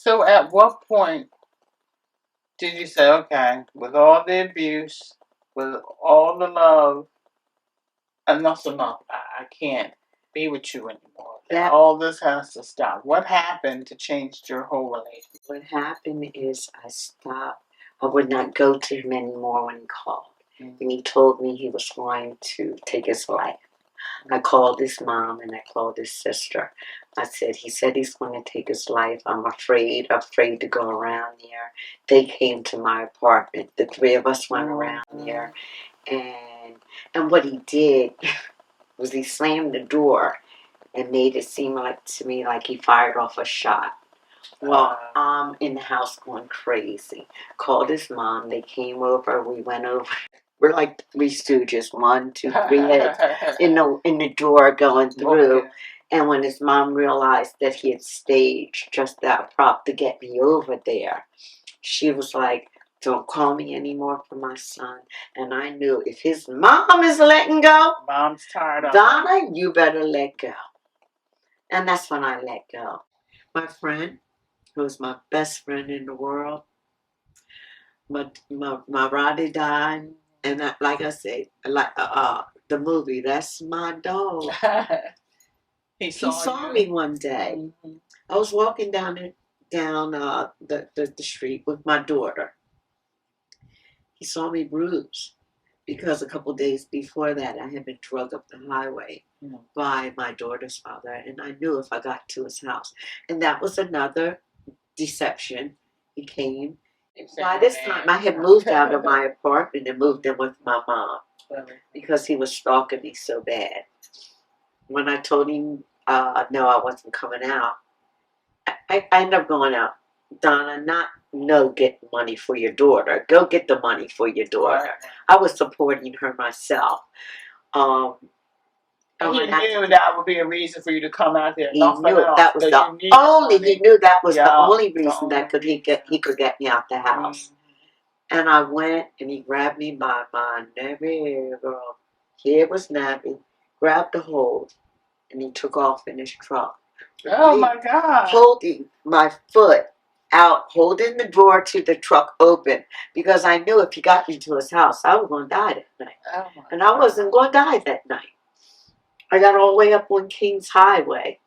So at what point did you say, okay, with all the abuse, with all the love, enough's enough. I can't be with you anymore. That, all this has to stop. What happened to change your whole relationship? What happened is I stopped. I would not go to him anymore when he called. Mm-hmm. And he told me he was going to take his life. I called his mom and I called his sister. He said he's going to take his life. I'm afraid to go around there. They came to my apartment. The three of us went around there. And what he did was he slammed the door and made it seem to me like he fired off a shot. Well, I'm in the house going crazy. Called his mom. They came over. We went over. We're like the Three Stooges, 1, 2, 3 heads in the door going through. Okay. And when his mom realized that he had staged just that prop to get me over there, she was like, "Don't call me anymore for my son." And I knew if his mom is letting go, mom's tired of Donna, you better let go. And that's when I let go. My friend, who was my best friend in the world, my Roddy died. And like I said, like the movie, that's my dog. He saw me one day. Mm-hmm. I was walking down the street with my daughter. He saw me bruised because a couple days before that I had been drugged up the highway by my daughter's father, and I knew if I got to his house. And that was another deception. He came. By this time, I had moved out of my apartment and moved in with my mom because he was stalking me so bad. When I told him no, I wasn't coming out, I ended up going out. Donna, get money for your daughter. Go get the money for your daughter. Right. I was supporting her myself. He knew that would be a reason for you to come out there. He knew that was the only. He knew that was the only reason that he could get me out the house. Mm-hmm. And I went, and he grabbed me by my nabby, girl. Here was nabby. Grabbed the hold, and he took off in his truck. Oh my God! Holding my foot out, holding the door to the truck open, because I knew if he got me to his house, I was going to die that night. Oh and I wasn't going to die that night. I got all the way up on Kings Highway.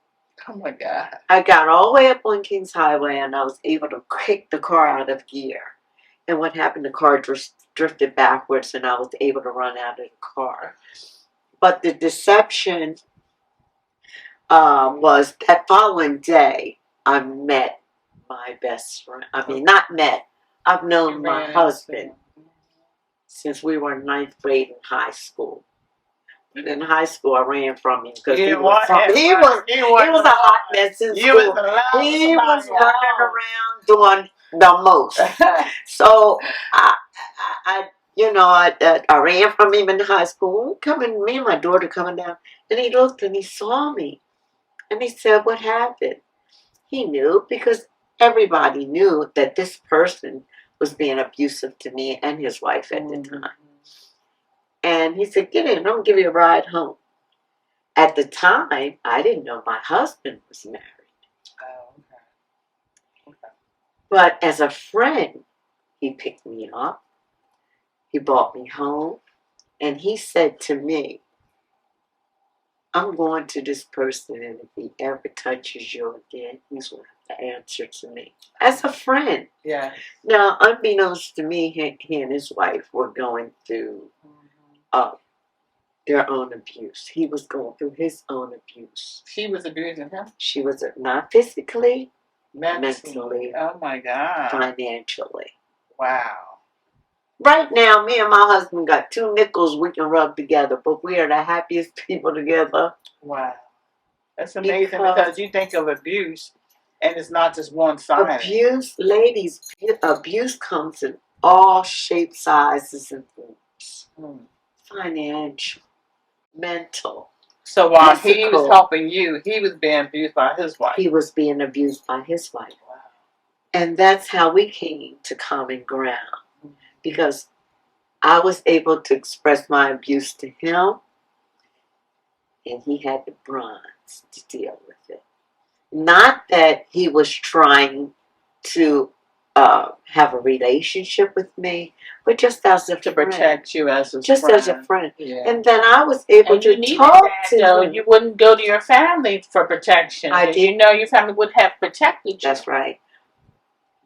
Oh my God. I got all the way up on Kings Highway, and I was able to kick the car out of gear. And what happened, the car drifted backwards, and I was able to run out of the car. But the deception was that following day, I met my best friend. I mean, not met. I've known my husband since we were in 9th grade in high school. In high school, I ran from him because he was a hot mess in school. He was running around doing the most. So I ran from him in high school. Me and my daughter coming down, and he looked and he saw me, and he said, "What happened?" He knew because everybody knew that this person was being abusive to me and his wife at the time. And he said, "Get in, I'll give you a ride home." At the time, I didn't know my husband was married. Oh, okay. But as a friend, he picked me up. He brought me home. And he said to me, "I'm going to this person, and if he ever touches you again, he's going to have to answer to me." As a friend. Yeah. Now, unbeknownst to me, he and his wife were going through their own abuse. He was going through his own abuse. She was abusing him? She was not physically, mentally. Oh my God. Financially. Wow. Right now, me and my husband got 2 nickels we can rub together, but we are the happiest people together. Wow. That's amazing because you think of abuse and it's not just one side. Abuse, ladies, abuse comes in all shapes, sizes, and forms. Financial. Mental. So while he was helping you, he was being abused by his wife. He was being abused by his wife. Wow. And that's how we came to common ground. Because I was able to express my abuse to him, and he had the bronze to deal with it. Not that he was trying to have a relationship with me, but just as a To friend. protect you as a Just friend. as a friend. Yeah. And then I was able And you to needed talk that, to though. him. You wouldn't go to your family for protection. I Because did. you know your family would have protected you. That's right.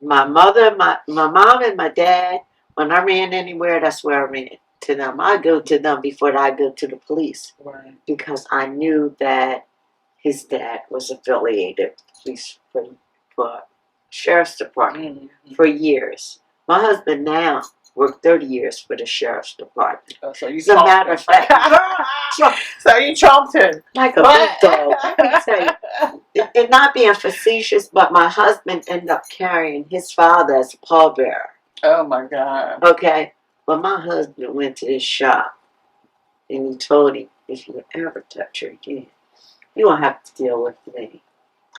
My mother, my mom, and my dad, when I ran anywhere, that's where I ran to them. I go to them before I go to the police. Right. Because I knew that his dad was affiliated with the police for sheriff's department for years. My husband now worked 30 years for the sheriff's department. Oh, so you As a matter of fact, so you trumped him. like a big dog. Let me tell you. And not being facetious, but my husband ended up carrying his father as a pallbearer. Oh my God. Okay? But my husband went to his shop and he told him, if you ever touch her again, you won't have to deal with me.